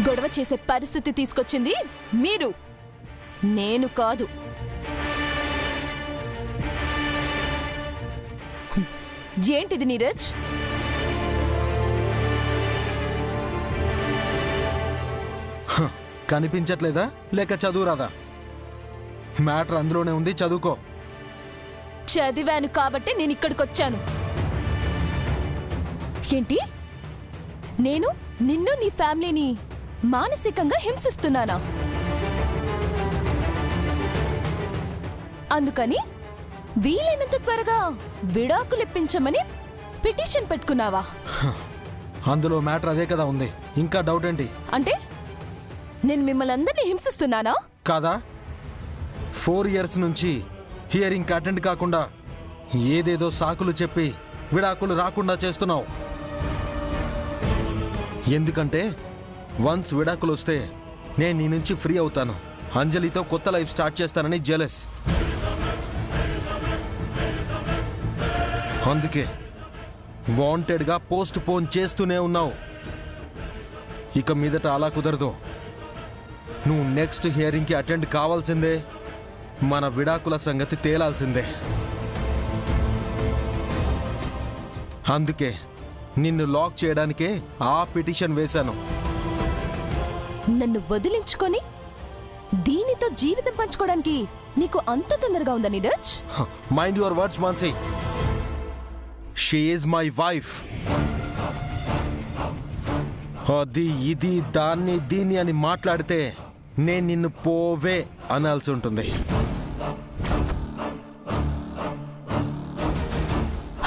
గొడవ చేసే పరిస్థితి తీసుకొచ్చింది మీరు, నేను కాదు. ఏంటిది నీరజ్? కనిపించట్లేదా లేక చదువురాదా? మ్యాటర్ అందులోనే ఉంది, చదువుకో. చదివాను కాబట్టి నేను ఇక్కడికొచ్చాను. ఏంటి? నేను నిన్ను నీ ఫ్యామిలీని మానసికంగా హింసిస్తున్నానా? అందుకని వీలైనంత త్వరగా విడాకులిప్పించమని పిటిషన్ పెట్టుకున్నావా? అందులో మ్యాటర్ అదే కదా ఉంది, ఇంకా డౌట్ ఏంటి? అంటే నేను మిమ్మల్ని అందరినీ హింసిస్తున్నానా? కాదా? 4 years నుంచి హియరింగ్ అటెండ్ కాకుండా ఏదేదో సాకులు చెప్పి విడాకులు రాకుండా చేస్తున్నావు. ఎందుకంటే వన్స్ విడాకులు వస్తే నేను నీ నుంచి ఫ్రీ అవుతాను, అంజలితో కొత్త లైఫ్ స్టార్ట్ చేస్తానని జెలస్. అందుకే వాంటెడ్గా పోస్ట్ పోన్ చేస్తూనే ఉన్నావు. ఇక మీదట అలా కుదరదు. నువ్వు నెక్స్ట్ హియరింగ్కి అటెండ్ కావాల్సిందే, మన విడాకుల సంగతి తేలాల్సిందే. అందుకే నిన్ను లాక్ చేయడానికే ఆ పిటిషన్ వేశాను. నన్ను వదిలించుకొని దీనితో జీవితం పంచుకోవడానికి నీకు అంత తొందరగా ఉందా Neeraj? Mind your words Mansi. She is my wife. అది ఇది దాన్ని దీన్ని అని మాట్లాడితే నేను నిన్ను పోవే అనాల్సి ఉంటుంది.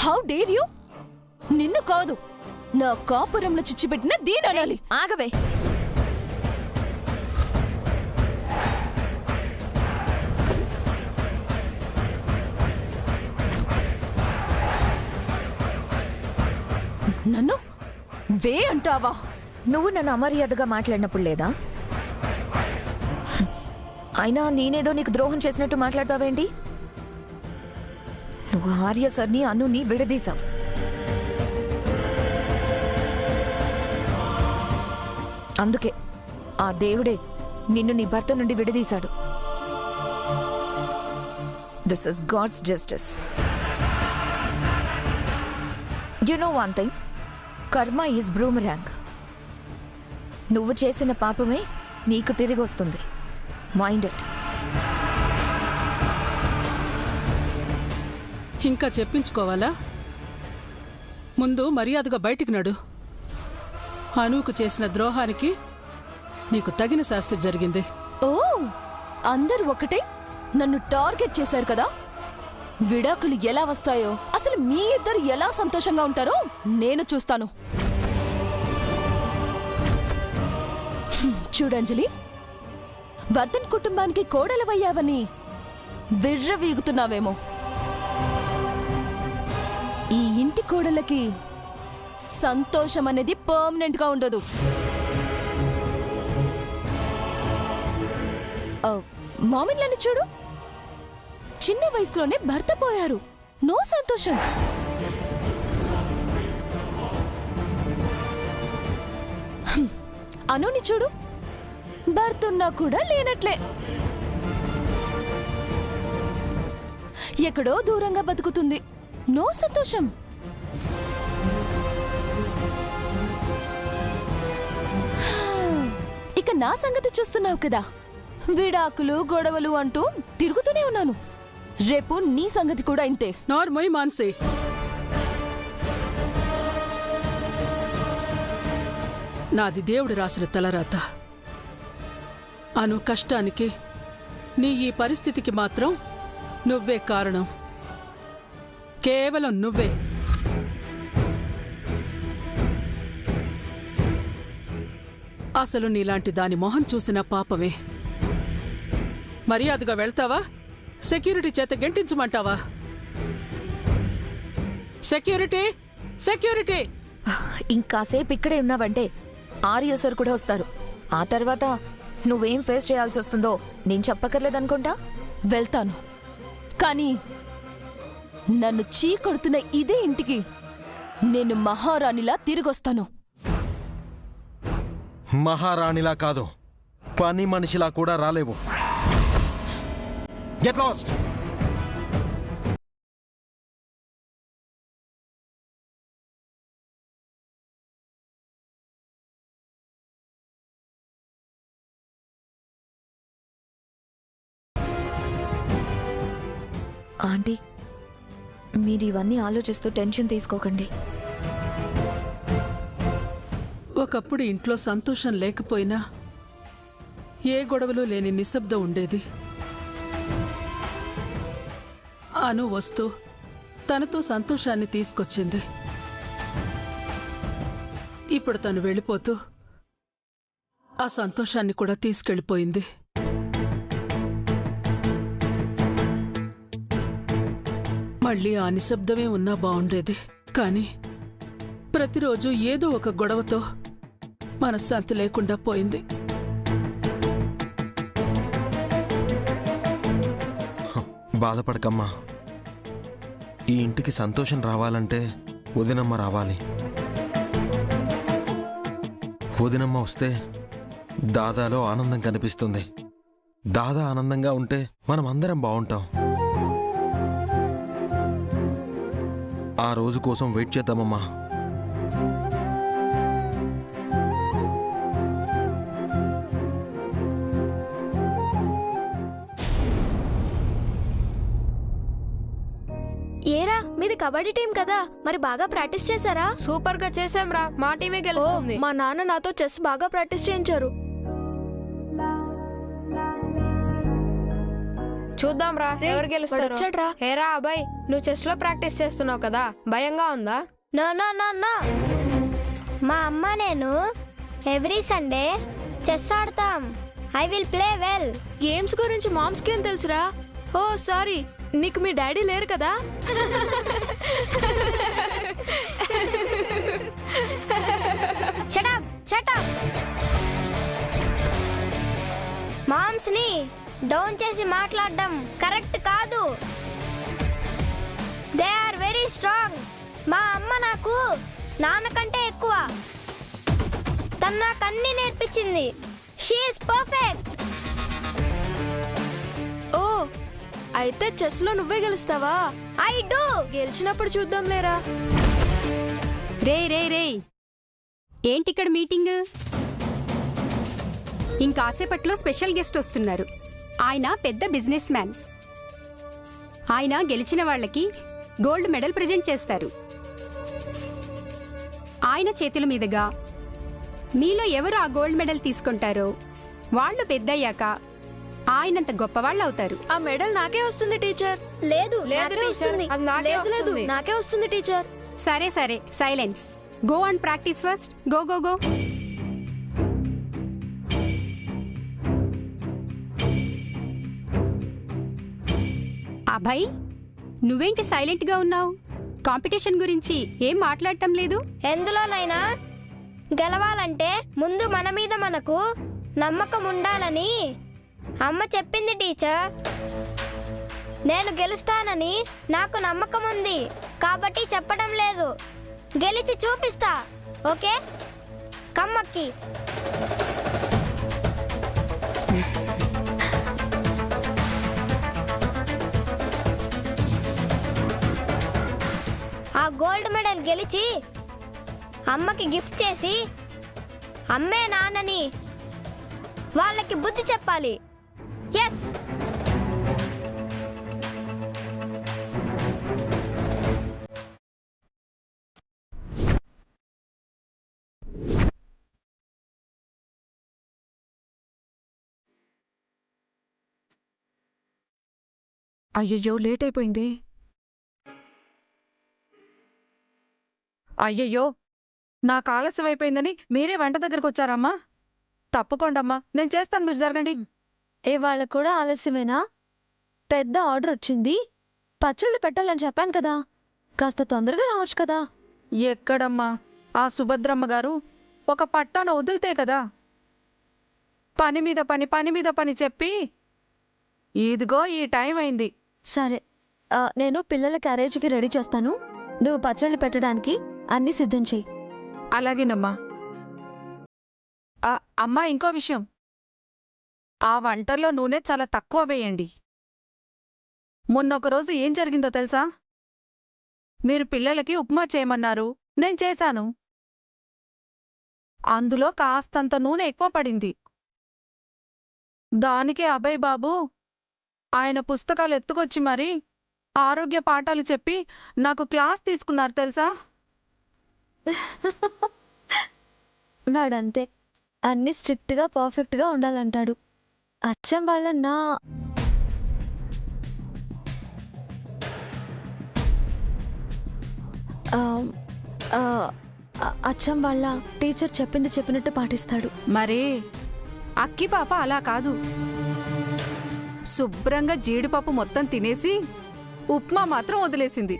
How dare you? నిన్ను కాదు, నా కాపురంలో చిచ్చిపెట్టిన దీని అనాలి. ఆగవే. నన్ను వే అంటావా? నువ్వు నన్ను అమర్యాదగా మాట్లాడినప్పుడు లేదా? అయినా నేనేదో నీకు ద్రోహం చేసినట్టు మాట్లాడతావేంటి? నువ్వు ఆర్య సార్ని అనుని విడదీశావు. అందుకే ఆ దేవుడే నిన్ను నీ భర్త నుండి విడదీశాడు. This is God's justice. You know one thing, karma is boomerang. నువ్వు చేసిన పాపమే నీకు తిరిగి వస్తుంది. Mind it. ఇంకా చెప్పించుకోవాలా? ముందు మర్యాదగా బయటికి నడు. అనూకు చేసిన ద్రోహానికి నీకు తగిన శాస్తి జరిగింది. ఓ, అందరూ ఒకటే నన్ను టార్గెట్ చేశారు కదా. విడాకులు ఎలా వస్తాయో, అసలు మీ ఇద్దరు ఎలా సంతోషంగా ఉంటారో నేను చూస్తాను. చూడంజలి, వర్ధన్ కుటుంబానికి కోడలవయ్యావని విర్రవీగుతున్నావేమో. ఈ ఇంటి కోడలకి సంతోషం అనేది పర్మనెంట్ గా ఉండదు. మామిన్లని చూడు, చిన్న వయసులోనే భర్త పోయారు, నో సంతోషం. అనుని చూడు, భర్త ఉన్నా కూడా లేనట్లే, ఎక్కడో దూరంగా బతుకుతుంది, నో సంతోషం. ఇక నా సంగతి చూస్తున్నావు కదా, విడాకులు గొడవలు అంటూ తిరుగుతూనే ఉన్నాను. రేపు నీ సంగతి కూడా ఇంతే. నార్మల్ మాన్సీ, నాది దేవుడు రాసిన తలరాత. అను కష్టానికి, నీ ఈ పరిస్థితికి మాత్రం నువ్వే కారణం. కేవలం నువ్వే. అసలు నీలాంటి దాని మొహం చూసిన పాపమే. మర్యాదగా వెళ్తావా, సెక్యూరిటీ చేత గెంటించమంటావా? Security, security! ఇంకాసేపు ఇక్కడే ఉన్నావంటే ఆర్య సార్ కూడా వస్తారు. ఆ తర్వాత నువ్వేం ఫేస్ చేయాల్సి వస్తుందో నేను చెప్పక్కర్లేదనుకుంటా. వెళ్తాను, కానీ నన్ను చీకొడుతున్న ఇదే ఇంటికి నేను మహారాణిలా తిరిగొస్తాను. మహారాణిలా కాదు, పని మనిషిలా కూడా రాలేవు. Get lost. ఆంటీ, మీరు ఇవన్నీ ఆలోచిస్తూ టెన్షన్ తీసుకోకండి. ఒకప్పుడు ఇంట్లో సంతోషం లేకపోయినా ఏ గొడవలు లేని నిశ్శబ్దం ఉండేది. అను వస్తూ తనతో సంతోషాన్ని తీసుకొచ్చింది. ఇప్పుడు తను వెళ్ళిపోతూ ఆ సంతోషాన్ని కూడా తీసుకెళ్ళిపోయింది. మళ్ళీ ఆ నిశ్శబ్దమే ఉన్నా బాగుండేది. కానీ ప్రతిరోజు ఏదో ఒక గొడవతో మనశ్శాంతి లేకుండా పోయింది. బాధపడకమ్మా. ఈ ఇంటికి సంతోషం రావాలంటే వదినమ్మ రావాలి. వదినమ్మ వస్తే దాదాలో ఆనందం కనిపిస్తుంది. దాదా ఆనందంగా ఉంటే మనం అందరం బాగుంటాం. ఆ రోజు కోసం వెయిట్ చేద్దామమ్మా. ఏరా, మీది కబడ్డీ టీం కదా, మరి బాగా ప్రాక్టీస్ చేశారా? సూపర్ గా చేసాం రా, మా టీమే గెలుస్తుంది. మా నాన్న నాతో చెస్ బాగా ప్రాక్టీస్ చేయించారు. చూద్దాం రా ఎవరు గెలుస్తారు. వచ్చాడ్రా. హేరా అబ్బాయి, నువ్వు చెస్ లో ప్రాక్టీస్ చేస్తున్నావు కదా, భయంగా ఉందా? నో నో నో నో, మా అమ్మ నేను ఎవ్రీ సండే చెస్ ఆడతాం. I will play well. Games గురించి మామ్స్ కి ఏం తెలుసురా? ఓ సారీ, నీకు మీ డాడీ లేరు కదా? Shut up shut up. Moms ని డౌన్ చేసి మాట్లాడడం కరెక్ట్ కాదు. They are very strong. మా అమ్మ నాకు నాన్న కంటే ఎక్కువ. తను నాకు అన్ని నేర్పించింది. She is perfect. ఓ అయితే చెస్ లో నువ్వే గెలుస్తావా? I do. గెలిచినప్పుడు చూద్దాం లేరా. రే రే రే, ఏంటిక్కడ మీటింగ్? ఇంకాసేపట్లో స్పెషల్ గెస్ట్ వస్తున్నారు. ఆయన పెద్ద బిజినెస్ మ్యాన్. ఆయన గెలిచిన వాళ్ళకి గోల్డ్ మెడల్ ప్రెజెంట్ చేస్తారు. ఆయన చేతుల మీదుగా మీలో ఎవరు ఆ గోల్డ్ మెడల్ తీసుకుంటారో వాళ్ళు పెద్దయ్యాక ఆయనంత గొప్పవాళ్ళు అవుతారు. ఆ మెడల్ నాకే వస్తుంది టీచర్. లేదు లేదు నాకే టీచర్, వస్తుంది. అది నాకే లేదు లేదు, వస్తుంది. నాకే వస్తుంది టీచర్. సరే సరే, silence. Go and practice first. Go go go. Abhay, నువ్వేంటి సైలెంట్గా ఉన్నావు? కాంపిటీషన్ గురించి ఏం మాట్లాడటం లేదు? ఎందులోనైనా గెలవాలంటే ముందు మన మీద మనకు నమ్మకం ఉండాలని అమ్మ చెప్పింది టీచర్. నేను గెలుస్తానని నాకు నమ్మకం ఉంది కాబట్టి చెప్పడం లేదు. గెలిచి చూపిస్తా. ఓకే, కమ్మక్కి. ఆ గోల్డ్ మెడల్ గెలిచి అమ్మకి గిఫ్ట్ చేసి అమ్మే నాన్నని వాళ్ళకి బుద్ధి చెప్పాలి. ఎస్. అయ్యయ్యో, లేట్ అయిపోయింది. అయ్యయ్యో, నాకు ఆలస్యం అయిపోయిందని మీరే వంట దగ్గరకు వచ్చారమ్మా. తప్పకుండా నేను చేస్తాను, మీరు జరగండి. ఇవాళ కూడా ఆలస్యమేనా? పెద్ద ఆర్డర్ వచ్చింది. పచ్చళ్ళు పెట్టాలని చెప్పాను కదా, కాస్త తొందరగా రావచ్చు కదా. ఎక్కడమ్మా, ఆ సుభద్రమ్మ గారు ఒక పట్టాన వదిలితే కదా. పని మీద పని, పని మీద పని చెప్పి ఇదిగో ఈ టైం అయింది. సరే, నేను పిల్లల క్యారేజీకి రెడీ చేస్తాను. నువ్వు పచ్చళ్ళు పెట్టడానికి అన్నీ సిద్ధం చెయ్యి. అలాగేనమ్మా. అమ్మా ఇంకో విషయం, ఆ వంటల్లో నూనె చాలా తక్కువ వేయండి. మొన్నొకరోజు ఏం జరిగిందో తెలుసా? మీరు పిల్లలకి ఉప్మా చేయమన్నారు, నేను చేశాను. అందులో కాస్తంత నూనె ఎక్కువ పడింది. దానికే అభయ్ బాబు ఆయన పుస్తకాలు ఎత్తుకొచ్చి మరీ ఆరోగ్య పాఠాలు చెప్పి నాకు క్లాస్ తీసుకున్నారు తెలుసా? వాడంతే, అన్ని స్ట్రిక్ట్గా పర్ఫెక్ట్గా ఉండాలంటాడు. అచ్చం వాళ్ళ నా ఆ, ఆ, అచ్చం వాళ్ళ టీచర్ చెప్పింది చెప్పినట్టు పాటిస్తాడు. మరే అక్కి పాప అలా కాదు. శుభ్రంగా జీడిపప్పు మొత్తం తినేసి ఉప్మా మాత్రం వదిలేసింది.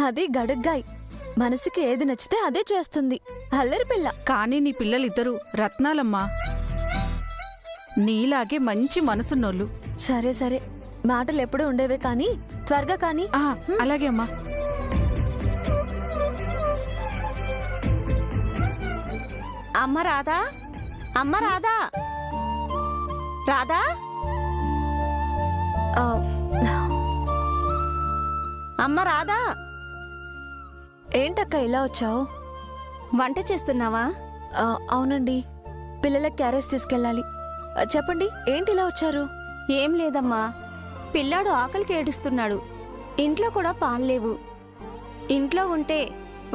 అది గడుగ్గాయ్, మనసుకి ఏది నచ్చితే అదే చేస్తుంది. అల్లరి పిల్ల. కానీ నీ పిల్లలిద్దరూ రత్నాలమ్మా, నీలాగే మంచి మనసున్నోళ్ళు. సరే సరే, మాటలు ఎప్పుడూ ఉండేవే కానీ త్వరగా కానీ. అలాగే అమ్మా. అమ్మ రాధా, అమ్మ రాధా, రాధా, ఆ, అమ్మ రాధా. ఏంటక్క ఇలా వచ్చావు? వంట చేస్తున్నావా? అవునండి, పిల్లలకి క్యారేజ్ తీసుకెళ్ళాలి. చెప్పండి, ఏంటి ఇలా వచ్చారు? ఏం లేదమ్మా, పిల్లాడు ఆకలికి ఏడుస్తున్నాడు. ఇంట్లో కూడా పాలు లేవు. ఇంట్లో ఉంటే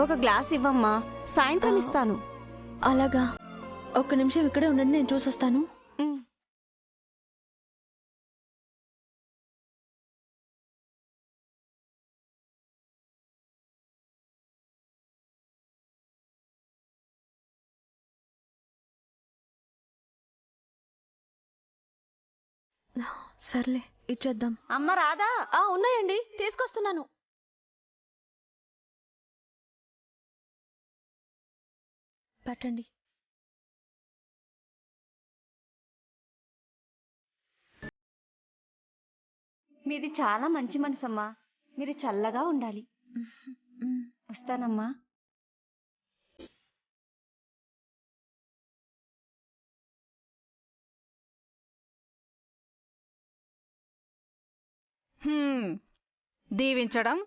ఒక గ్లాస్ ఇవ్వమ్మా, సాయంత్రం ఇస్తాను. అలాగా, ఒక్క నిమిషం ఇక్కడే ఉండండి, నేను చూసొస్తాను. సర్లే, ఇచ్చేద్దాం. అమ్మ రాధా. ఉన్నాయండి, తీసుకొస్తున్నాను. పట్టండి. మీది చాలా మంచి మనసమ్మా, మీరు చల్లగా ఉండాలి. వస్తానమ్మా. దీవించడం,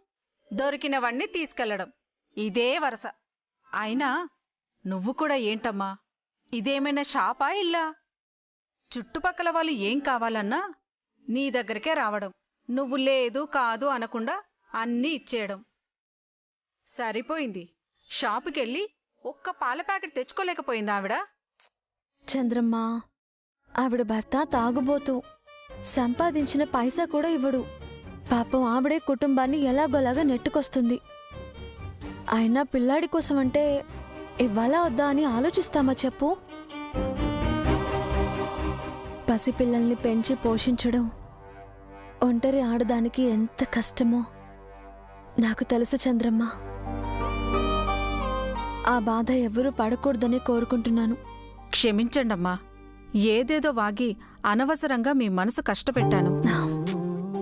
దొరికినవన్నీ తీసుకెళ్లడం, ఇదే వరస. అయినా నువ్వు కూడా ఏంటమ్మా, ఇదేమైనా షాపా ఇల్లా? చుట్టుపక్కల వాళ్ళు ఏం కావాలన్నా నీ దగ్గరికే రావడం, నువ్వు లేదు కాదు అనకుండా అన్నీ ఇచ్చేయడం. సరిపోయింది, షాపుకెళ్ళి ఒక్క పాల ప్యాకెట్ తెచ్చుకోలేకపోయింది ఆవిడ. చంద్రమ్మ, ఆవిడ భర్త తాగుబోతూ, సంపాదించిన పైసా కూడా ఇవ్వడు. పాపం ఆవిడే కుటుంబాన్ని ఎలాగోలాగా నెట్టుకొస్తుంది. అయినా పిల్లాడి కోసం అంటే ఇవ్వాలా వద్దా అని ఆలోచిస్తామా చెప్పు? పసిపిల్లల్ని పెంచి పోషించడం ఒంటరి ఆడదానికి ఎంత కష్టమో నాకు తెలుసు చంద్రమ్మ. ఆ బాధ ఎవరూ పడకూడదని కోరుకుంటున్నాను. క్షమించండమ్మా, ఏదేదో వాగి అనవసరంగా మీ మనసు కష్టపెట్టాను.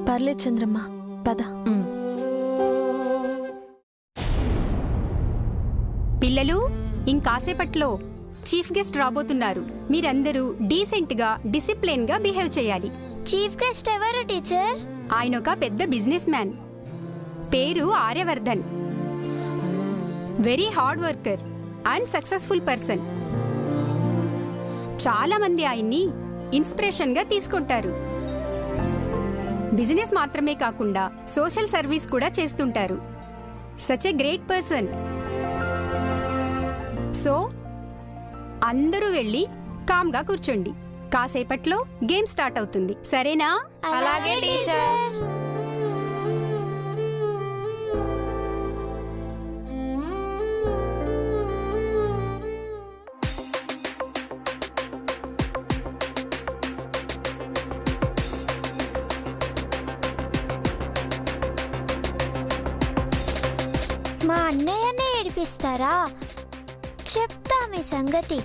పర్లేదు చంద్రమ్మ, పద. పిల్లలు, ఇంకాసేపట్లో చీఫ్ గెస్ట్ రాబోతున్నారు. మీరందరూ డీసెంట్ గా, డిసిప్లిన్ గా బిహేవ్ చేయాలి. చీఫ్ గెస్ట్ ఎవరు టీచర్? ఆయన ఒక పెద్ద బిజినెస్ మ్యాన్. పేరు Aryavardhan. Very hard worker and successful person. చాలా మంది ఆయన్ని ఇన్స్పిరేషన్ గా తీసుకుంటారు. బిజినెస్ మాత్రమే కాకుండా సోషల్ సర్వీస్ కూడా చేస్తుంటారు. Such a great person. So అందరూ వెళ్ళి కామ్గా కూర్చోండి. కాసేపట్లో గేమ్ స్టార్ట్ అవుతుంది, సరేనా? అలాగే టీచర్. మా అన్నయ్యనే ఏడిపిస్తారా? చెప్తా మీ సంగతి.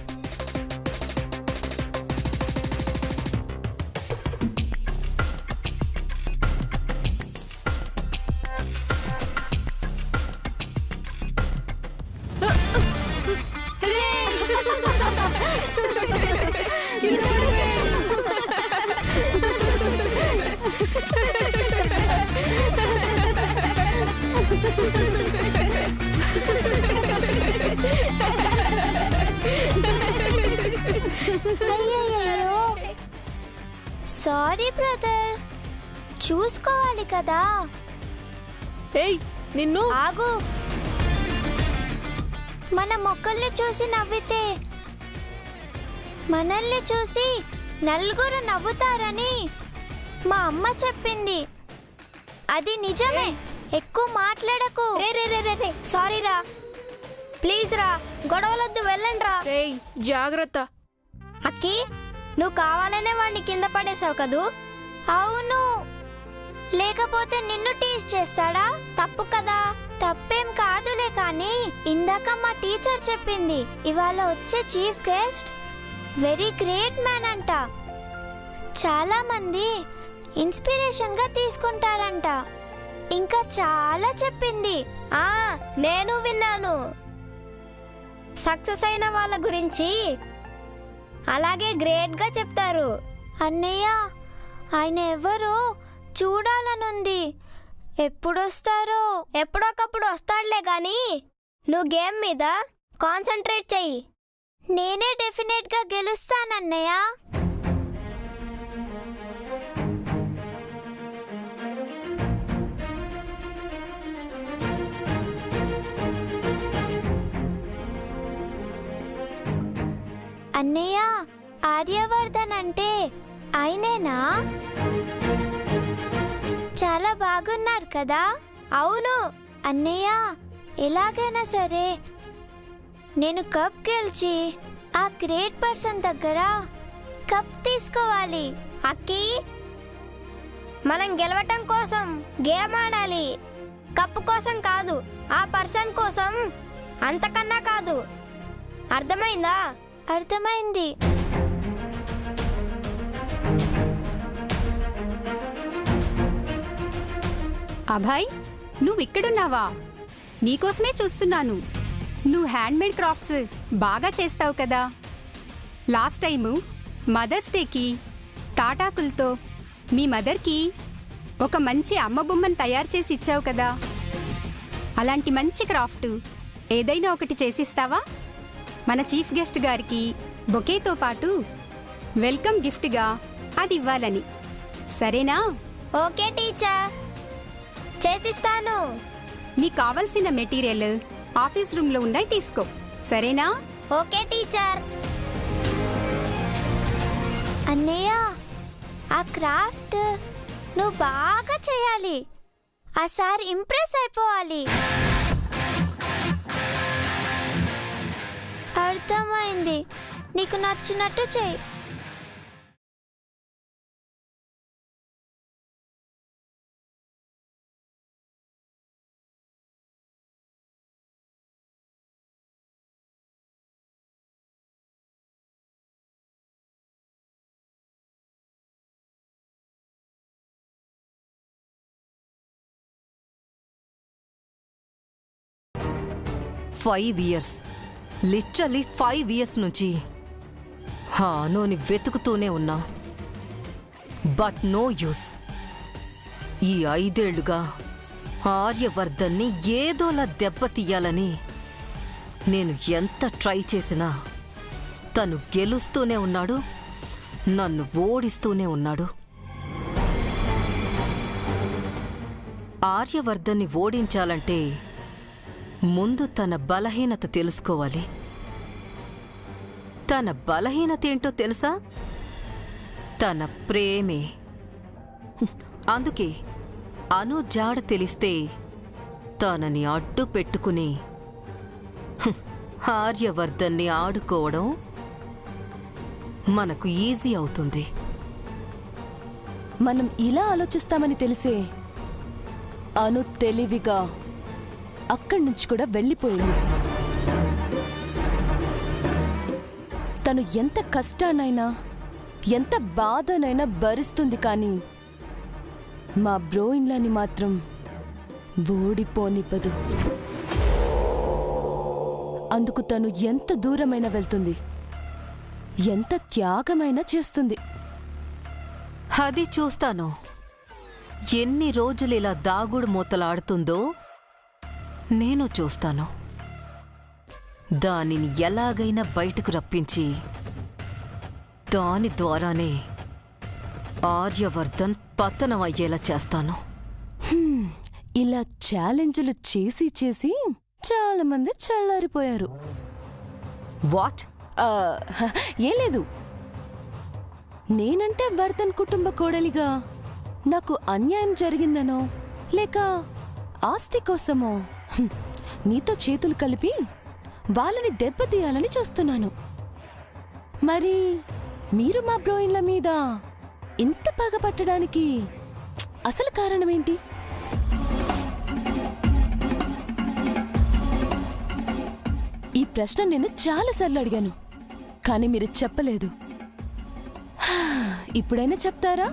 అయ్యయ్యో సారీ బ్రదర్, చూసుకోవాలి కదా. ఏయ్ నిన్ను ఆగు. మన మొక్కల్ని చూసి నవ్వితే మనల్ని చూసి నలుగురు నవ్వుతారని మా అమ్మ చెప్పింది. అది నిజమే. ఎక్కువ మాట్లాడకు. రే సారీ రా, ప్లీజ్ రా, గొడవలొద్దు, వెళ్ళండి రా. రేయ్ జాగ్రత్త. అక్కి, నువ్వు కావాలనే వాడిని కింద పడేసావు కదూ? అవును, లేకపోతే నిన్ను టీచ్ చేస్తాడా? తప్పు కదా. తప్పేం కాదులే, కానీ ఇందాక మా టీచర్ చెప్పింది ఇవాళ వచ్చే chief guest very great man అంట. చాలా మంది ఇన్స్పిరేషన్ గా తీసుకుంటారంట. ఇంకా చాలా చెప్పింది. నేను విన్నాను. సక్సెస్ అయిన వాళ్ళ గురించి అలాగే గ్రేట్ గా చెప్తారు. అన్నయ్య, ఆయన ఎవరో చూడాలనుంది. ఎప్పుడొస్తారో? ఎప్పుడొకప్పుడు వస్తాడులే గాని నువ్వు గేమ్ మీద కాన్సంట్రేట్ చెయ్యి. నేనే డెఫినెట్ గా గెలుస్తానన్నయ్య. అన్నయ్య, ఆర్యవర్ధన్ అంటే ఆయనేనా? చాలా బాగున్నారు కదా? అవును అన్నయ్య, ఎలాగైనా సరే నేను కప్ గెలిచి ఆ గ్రేట్ పర్సన్ దగ్గర కప్ తీసుకోవాలి. అక్కి, మనం గెలవటం కోసం గేమ్ ఆడాలి, కప్పు కోసం కాదు. ఆ పర్సన్ కోసం, అంతకన్నా కాదు. అర్థమైందా? అర్థమైంది. అభయ్, నువ్విక్కడున్నావా? నీకోసమే చూస్తున్నాను. నువ్వు హ్యాండ్మేడ్ క్రాఫ్ట్స్ బాగా చేస్తావు కదా. లాస్ట్ టైము మదర్స్ డేకి తాటాకులతో మీ మదర్కి ఒక మంచి అమ్మ బొమ్మను తయారు చేసి ఇచ్చావు కదా. అలాంటి మంచి క్రాఫ్ట్ ఏదైనా ఒకటి చేసిస్తావా? మన చీఫ్ గెస్ట్ గారికి బొకేతో పాటు వెల్కమ్ గిఫ్ట్గా అది ఇవ్వాలని. సరేనా? ఓకే టీచర్, చేసిస్తాను. నీకు కావలసిన మెటీరియల్ ఆఫీస్ రూమ్లో ఉన్నాయి, తీసుకో. సరేనా? Okay teacher. అన్నయ్య, ఆ క్రాఫ్ట్ నువ్వు బాగా చేయాలి. ఆ సార్ ఇంప్రెస్ అయిపోవాలి. అర్థమైంది. నీకు నచ్చినట్టు చెయ్యి. ఫైవ్ ఇయర్స్, లిటరలీ 5 ఇయర్స్ నుంచి హానోని వెతుకుతూనే ఉన్నా. But no use. ఈ 5 ఏళ్లుగా ఆర్యవర్ధన్ని ఏదోలా దెబ్బతీయాలని నేను ఎంత ట్రై చేసినా తను గెలుస్తూనే ఉన్నాడు, నన్ను ఓడిస్తూనే ఉన్నాడు. ఆర్యవర్ధన్ని ఓడించాలంటే ముందు తన బలహీనత తెలుసుకోవాలి. తన బలహీనత ఏంటో తెలుసా? తన ప్రేమే. అందుకే అను జాడ తెలిస్తే తనని అడ్డు పెట్టుకుని ఆర్యవర్ధన్ని ఆడుకోవడం మనకు ఈజీ అవుతుంది. మనం ఇలా ఆలోచిస్తామని తెలిసే అను తెలివిగా అక్కడి నుంచి కూడా వెళ్ళిపోయింది. తను ఎంత కష్టాన్నైనా ఎంత బాధనైనా భరిస్తుంది, కానీ మా బ్రోయిన్లని మాత్రం ఓడిపోనివ్వదు. అందుకు తను ఎంత దూరమైనా వెళ్తుంది, ఎంత త్యాగమైనా చేస్తుంది. అది చూస్తాను. ఎన్ని రోజులు ఇలా దాగుడు మూతలాడుతుందో నేను చూస్తాను. దానిని ఎలాగైనా బయటకు రప్పించి దాని ద్వారానే ఆర్యవర్ధన్ పతనం అయ్యేలా చేస్తాను. ఇలా ఛాలెంజ్లు చేసి చేసి చాలా మంది చల్లారిపోయారు. వాట్? ఏం లేదు. నేనంటే వర్ధన్ కుటుంబ కోడలిగా నాకు అన్యాయం జరిగిందనో లేక ఆస్తి కోసమో నీతో చేతులు కలిపి వాళ్ళని దెబ్బతీయాలని చూస్తున్నాను. మరి మీరు మా బ్రోయిన్ల మీద ఇంత పగపట్టడానికి అసలు కారణమేంటి? ఈ ప్రశ్న నేను చాలాసార్లు అడిగాను, కానీ మీరు చెప్పలేదు. ఇప్పుడైనా చెప్తారా?